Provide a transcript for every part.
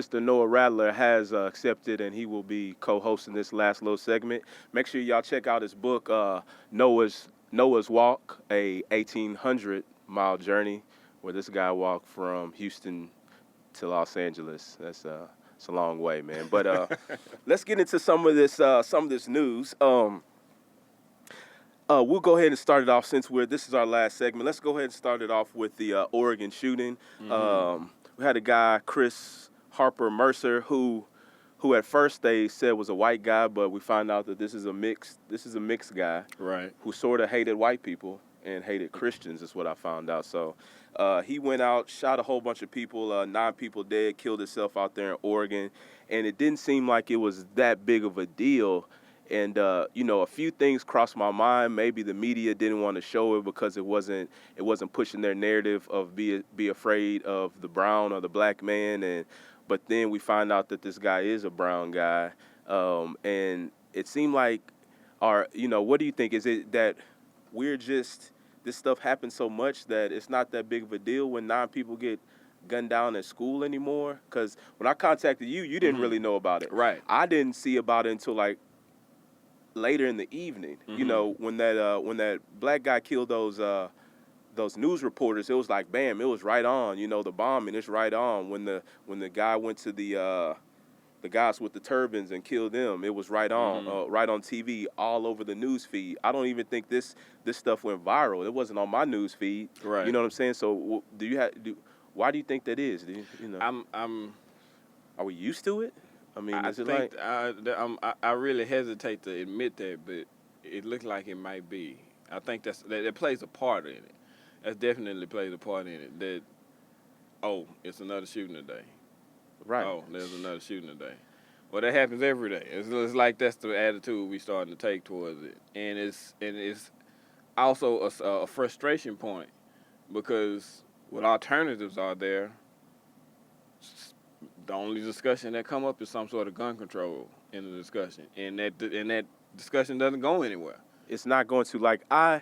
Mr. Noah Rattler has accepted, and he will be co-hosting this last little segment. Make sure y'all check out his book, Noah's Walk, a 1,800-mile journey, where this guy walked from Houston to Los Angeles. It's a long way, man. But let's get into some of this news. We'll go ahead and start it off since this is our last segment. Let's go ahead and start it off with the Oregon shooting. Mm-hmm. We had a guy, Chris Harper Mercer, who at first they said was a white guy, but we find out that this is a mixed guy, right? Who sort of hated white people and hated Christians, is what I found out. So he went out, shot a whole bunch of people, 9 people dead, killed himself out there in Oregon, and it didn't seem like it was that big of a deal. And a few things crossed my mind. Maybe the media didn't want to show it because it wasn't pushing their narrative of be afraid of the brown or the black man. But then we find out that this guy is a brown guy, and it seemed like, what do you think? Is it that this stuff happens so much that it's not that big of a deal when 9 people get gunned down at school anymore? Because when I contacted you, you didn't really know about it. Right. I didn't see about it until like later in the evening. Mm-hmm. When that black guy killed those news reporters, it was like bam, it was right on. The bombing, it's right on. When the guy went to the guys with the turbans and killed them, it was right on, right on TV, all over the news feed. I don't even think this stuff went viral. It wasn't on my news feed. Right. You know what I'm saying? So why do you think that is? Are we used to it? I mean, I really hesitate to admit that, but it looks like it might be. I think that plays a part in it. That definitely plays a part in it. That, it's another shooting today. Right. Oh, there's another shooting today. Well, that happens every day. It's like that's the attitude we starting to take towards it, and it's also a frustration point because what alternatives are there? The only discussion that come up is some sort of gun control in the discussion, and that discussion doesn't go anywhere. It's not going to.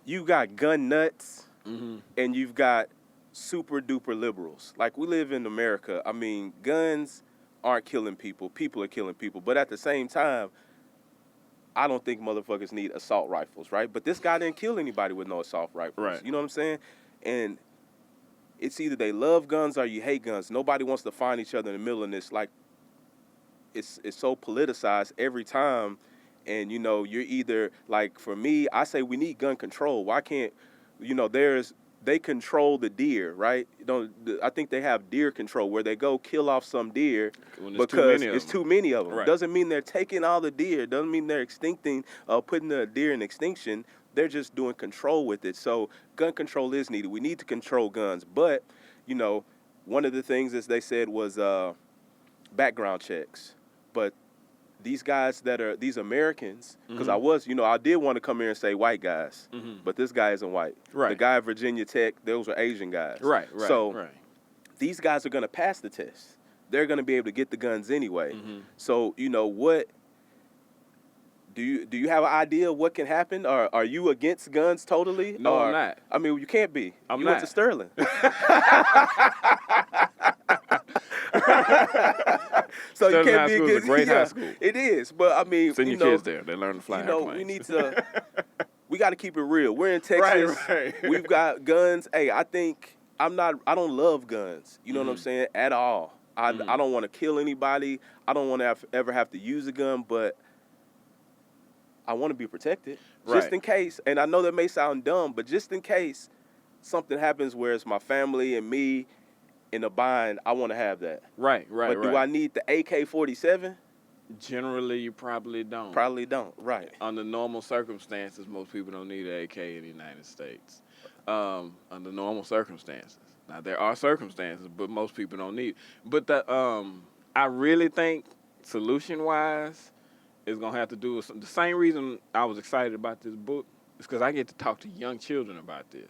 You got gun nuts, mm-hmm. and you've got super duper liberals. Like, we live in America. I mean, guns aren't killing people. People are killing people. But at the same time, I don't think motherfuckers need assault rifles, right? But this guy didn't kill anybody with no assault rifles. Right. You know what I'm saying? And it's either they love guns or you hate guns. Nobody wants to find each other in the middle of this. Like, it's so politicized every time. And, you're either, like, for me, I say we need gun control. Why can't, they control the deer, right? I think they have deer control where they go kill off some deer because it's too many of them. Right. Doesn't mean they're taking all the deer. Doesn't mean they're putting the deer in extinction. They're just doing control with it. So gun control is needed. We need to control guns. But, one of the things, as they said, was background checks. But these guys these Americans, because mm-hmm. I did want to come here and say white guys, mm-hmm. but this guy isn't white. Right. The guy at Virginia Tech, those were Asian guys. Right. So these guys are going to pass the test. They're going to be able to get the guns anyway. Mm-hmm. So, what... Do you have an idea of what can happen? Or are you against guns totally? No, I'm not. I mean, you can't be. You went to Sterling. So Sterling you can't High be School against. Is a great high school. It is, but I mean, send your kids there. They learn to fly airplanes. We need to. We got to keep it real. We're in Texas. Right. We've got guns. Hey, I don't love guns. You know what I'm saying? At all. I don't want to kill anybody. I don't want to ever have to use a gun, but I want to be protected, just in case. And I know that may sound dumb, but just in case something happens where it's my family and me in a bind, I want to have that. Right. But do I need the AK-47? Generally, you probably don't. Probably don't, right. Under normal circumstances, most people don't need an AK in the United States. Under normal circumstances. Now, there are circumstances, but most people don't need it. But I really think, solution-wise, is going to have to do with the same reason I was excited about this book is because I get to talk to young children about this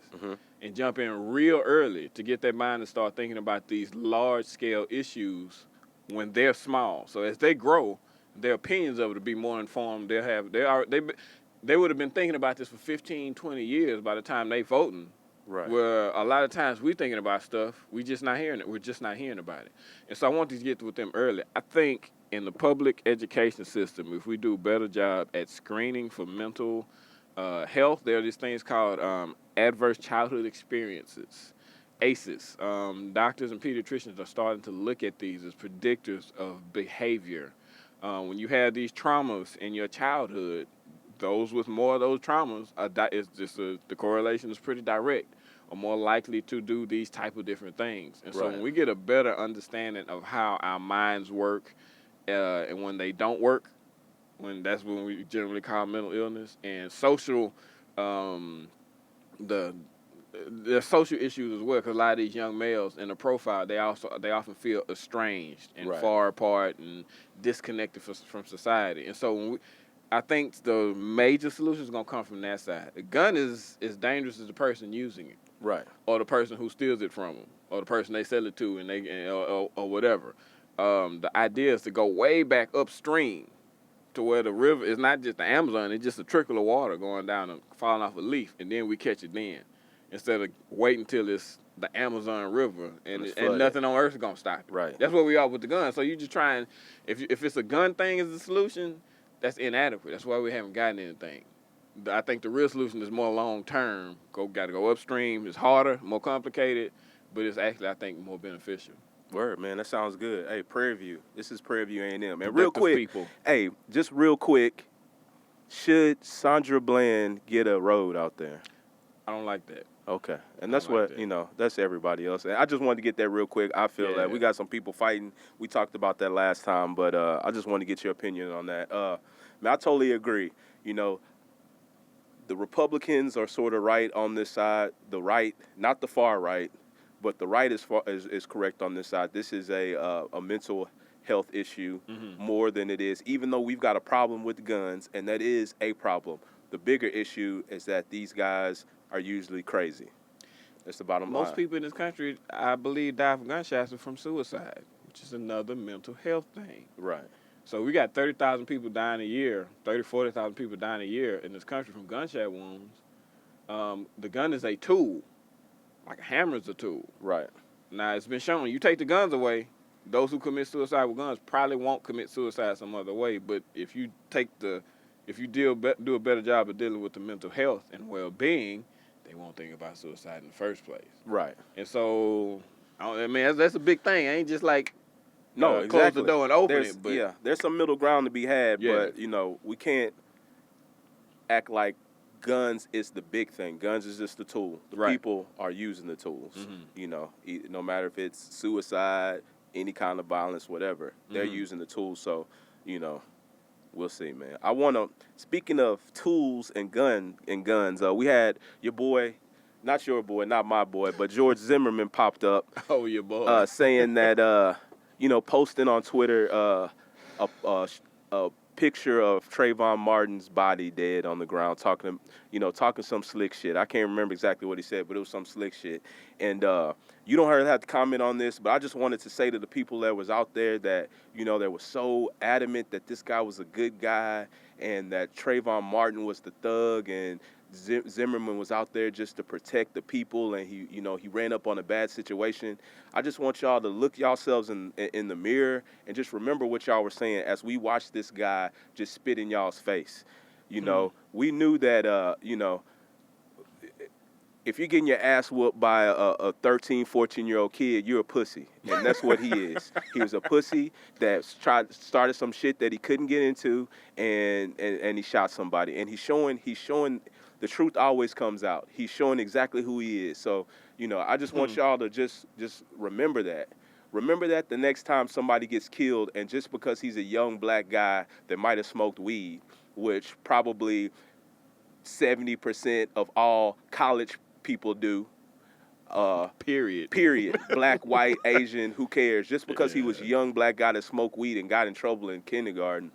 and jump in real early to get their mind to start thinking about these large-scale issues when they're small. So as they grow, their opinions of it will be more informed. They would have been thinking about this for 15, 20 years by the time they voting Right. Where a lot of times we're thinking about stuff, we just not hearing it. We're just not hearing about it. And so I wanted to get with them early. I think in the public education system, if we do a better job at screening for mental health, there are these things called adverse childhood experiences, ACEs. Doctors and pediatricians are starting to look at these as predictors of behavior. When you have these traumas in your childhood, those with more of those traumas, the correlation is pretty direct, are more likely to do these type of different things. And so Right. when we get a better understanding of how our minds work, and when they don't work, that's when we generally call mental illness and social, the there's social issues as well, because a lot of these young males in the profile, they often feel estranged and Right. far apart and disconnected from society. And so I think the major solution is gonna come from that side. The gun is as dangerous as the person using it, Right. or the person who steals it from them, or the person they sell it to, or whatever. The idea is to go way back upstream to where the river is not just the Amazon; it's just a trickle of water going down and falling off a leaf, and then we catch it then, instead of waiting till it's the Amazon River and nothing on earth is gonna stop it. Right. That's what we are with the gun. So you just trying, if it's a gun thing as the solution, that's inadequate. That's why we haven't gotten anything. I think the real solution is more long term. Got to go upstream. It's harder, more complicated, but it's actually, I think, more beneficial. Word, man. That sounds good. Hey, Prairie View. This is Prairie View A&M. And real quick, People. hey, just real quick, should Sandra Bland get a road out there? I don't like that. Okay. And that's like what, that. that's everybody else. And I just wanted to get that real quick. I feel that we got some people fighting. We talked about that last time, but I just wanted to get your opinion on that. Man, I totally agree. The Republicans are sort of right on this side. The right, not the far right, but the right is correct on this side. This is a mental health issue more than it is, even though we've got a problem with guns, and that is a problem. The bigger issue is that these guys are usually crazy. That's the bottom line. Most people in this country, I believe, die from gunshots or from suicide, which is another mental health thing. Right. So we got 30,000 people dying a year, 40,000 people dying a year in this country from gunshot wounds. The gun is a tool, like a hammer is a tool. Right. Now, it's been shown, you take the guns away, those who commit suicide with guns probably won't commit suicide some other way. But if you do a better job of dealing with the mental health and well-being, they won't think about suicide in the first place. Right. And so, that's a big thing. It ain't just like, no, exactly. Close the door and open it. But there's some middle ground to be had, but we can't act like guns is the big thing. Guns is just the tool. The people are using the tools. No matter if it's suicide, any kind of violence, whatever, they're using the tools. So, we'll see, man. I want to. Speaking of tools and guns, we had your boy. Not your boy, not my boy, but George Zimmerman popped up. Oh, your boy. Saying that, posting on Twitter a picture of Trayvon Martin's body dead on the ground, talking some slick shit. I can't remember exactly what he said, but it was some slick shit. And you don't have to comment on this, but I just wanted to say to the people that was out there that, that was so adamant that this guy was a good guy and that Trayvon Martin was the thug and Zimmerman was out there just to protect the people, and he ran up on a bad situation. I just want y'all to look yourselves in the mirror and just remember what y'all were saying as we watched this guy just spit in y'all's face. We knew that if you're getting your ass whooped by a 13, 14-year-old kid, you're a pussy, and that's what he is. He was a pussy that started some shit that he couldn't get into, and he shot somebody, and he's showing. The truth always comes out. He's showing exactly who he is. So, I just want y'all to just remember that. Remember that the next time somebody gets killed, and just because he's a young black guy that might have smoked weed, which probably 70% of all college people do. Period. Black, white, Asian, who cares? Just because he was a young black guy that smoked weed and got in trouble in kindergarten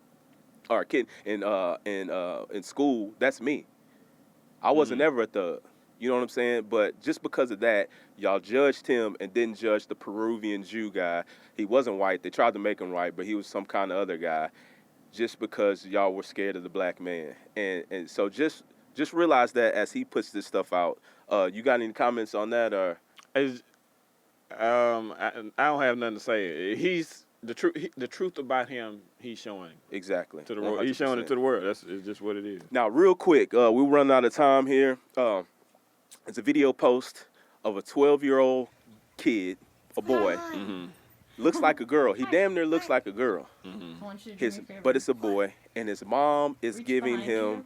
or in school, that's me. I wasn't ever a thug. You know what I'm saying? But just because of that, y'all judged him and didn't judge the Peruvian Jew guy. He wasn't white. They tried to make him white, but he was some kind of other guy just because y'all were scared of the black man. And so just realize that as he puts this stuff out, You got any comments on that or? It's, I don't have nothing to say. He's the truth. The truth about him, he's showing Exactly. to the world. He's showing it to the world. It's just what it is. Now, real quick, we're running out of time here. It's a video post of a 12-year-old kid, a boy. Mm-hmm. Looks like a girl. He damn near looks like a girl. Mm-hmm. But it's a boy, and his mom is giving him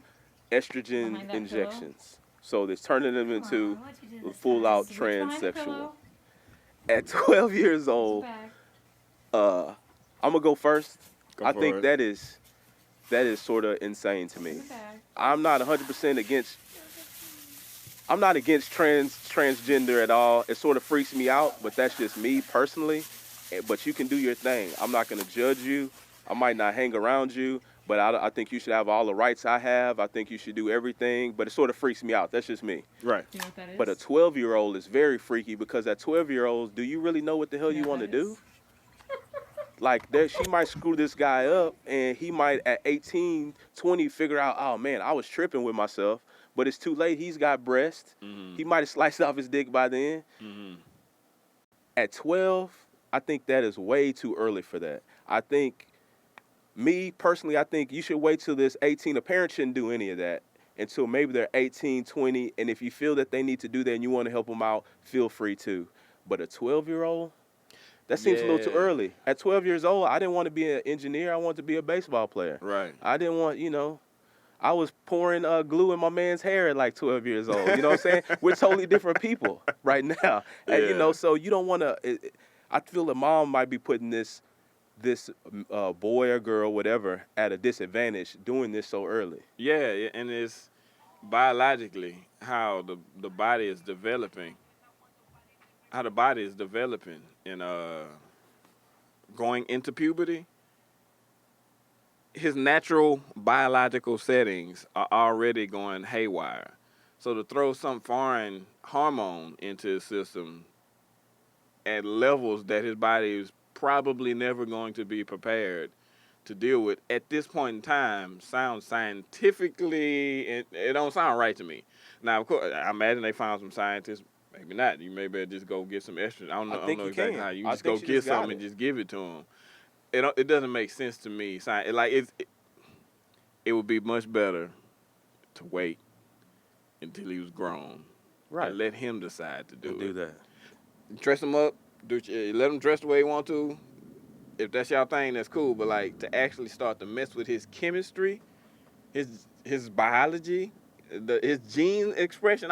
estrogen injections. So they're turning him into a full-out transsexual. At 12 years old, I'm gonna go first. I think that is sort of insane to me. I'm not 100% against. I'm not against transgender at all. It sort of freaks me out, but that's just me personally. But you can do your thing. I'm not gonna judge you. I might not hang around you, but I think you should have all the rights I have. I think you should do everything, but it sort of freaks me out. That's just me. Right. Do you know what that is? But a 12-year-old is very freaky because at 12-year-olds, do you really know what the hell you want to do? Like, she might screw this guy up, and he might, at 18, 20, figure out, oh, man, I was tripping with myself, but it's too late. He's got breasts. Mm-hmm. He might have sliced off his dick by then. Mm-hmm. At 12, I think that is way too early for that. I think, me, personally, I think you should wait till this 18. A parent shouldn't do any of that until maybe they're 18, 20, and if you feel that they need to do that and you want to help them out, feel free to. But a 12-year-old? That seems a little too early. At 12 years old, I didn't want to be an engineer. I wanted to be a baseball player. Right. I didn't want, I was pouring glue in my man's hair at like 12 years old. You know what I'm saying? We're totally different people right now. And, so you don't want to, I feel the mom might be putting this boy or girl, whatever, at a disadvantage doing this so early. Yeah, and it's biologically how the body is developing. How the body is developing and going into puberty. His natural biological settings are already going haywire. So to throw some foreign hormone into his system at levels that his body is probably never going to be prepared to deal with at this point in time sounds scientifically, it don't sound right to me. Now, of course, I imagine they found some scientists. Maybe not. You may better just go get some estrogen. I don't know exactly how. You just go get something and just give it to them. It doesn't make sense to me. It would be much better to wait until he was grown. Right. And let him decide to do it. Do that. Dress him up. Let him dress the way he want to. If that's y'all thing, that's cool. But like to actually start to mess with his chemistry, his biology, his gene expression,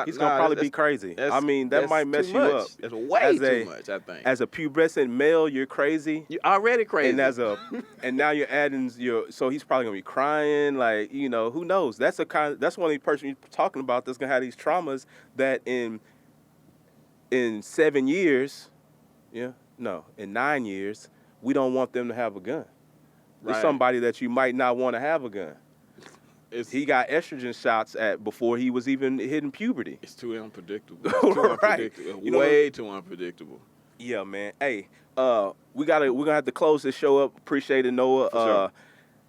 he's gonna probably be crazy. I mean, that might mess you up. It's way too much, I think. As a pubescent male, you're crazy. You're already crazy. And and now you're adding so he's probably gonna be crying. Like, who knows? That's one of the person you're talking about that's gonna have these traumas that in 7 years, in 9 years, we don't want them to have a gun. There's somebody that you might not want to have a gun. He got estrogen shots before he was even hitting puberty. It's too unpredictable. It's too unpredictable. Way too unpredictable. Yeah, man. Hey, we're gonna have to close this show up. Appreciate it, Noah. Sure.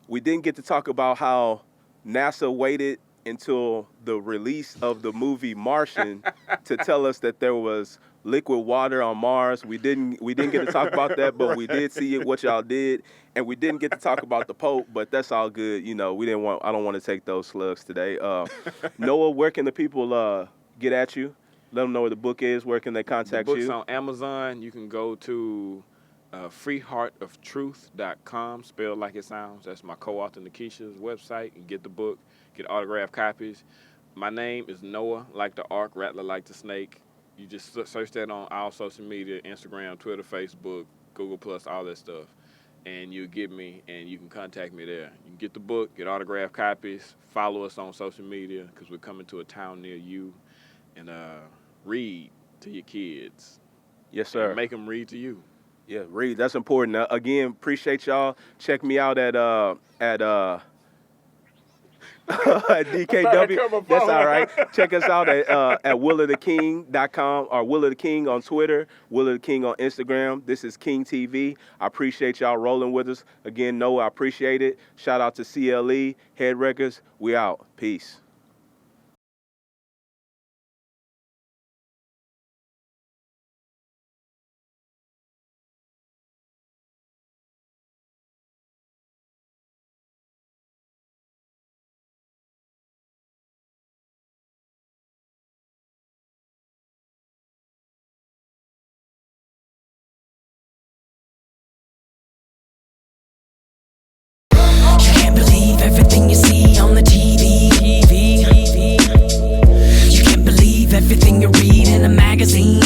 We didn't get to talk about how NASA waited until the release of the movie Martian to tell us that there was liquid water on Mars. We didn't get to talk about that, but we did see what y'all did, and we didn't get to talk about the Pope, but that's all good. I don't want to take those slugs today. Noah, where can the people get at you? Let them know where the book is. Where can they contact you? The book's on Amazon. You can go to freeheartoftruth.com, spelled like it sounds. That's my co-author Nikisha's website. And get the book, get autographed copies. My name is Noah, like the ark, Rattler like the snake. You just search that on all social media, Instagram, Twitter, Facebook, Google+, all that stuff. And you'll get me, and you can contact me there. You can get the book, get autographed copies, follow us on social media, because we're coming to a town near you, and read to your kids. Yes, sir. And make them read to you. Yeah, read. That's important. Again, appreciate y'all. Check me out at DKW. That's all right. Check us out at willoftheking.com or Will of the King on Twitter, Will of the King on Instagram. This is KingTv. I appreciate y'all rolling with us. Again, Noah, I appreciate it. Shout out to CLE, Headwreckas. We out. Peace. you read in a magazine.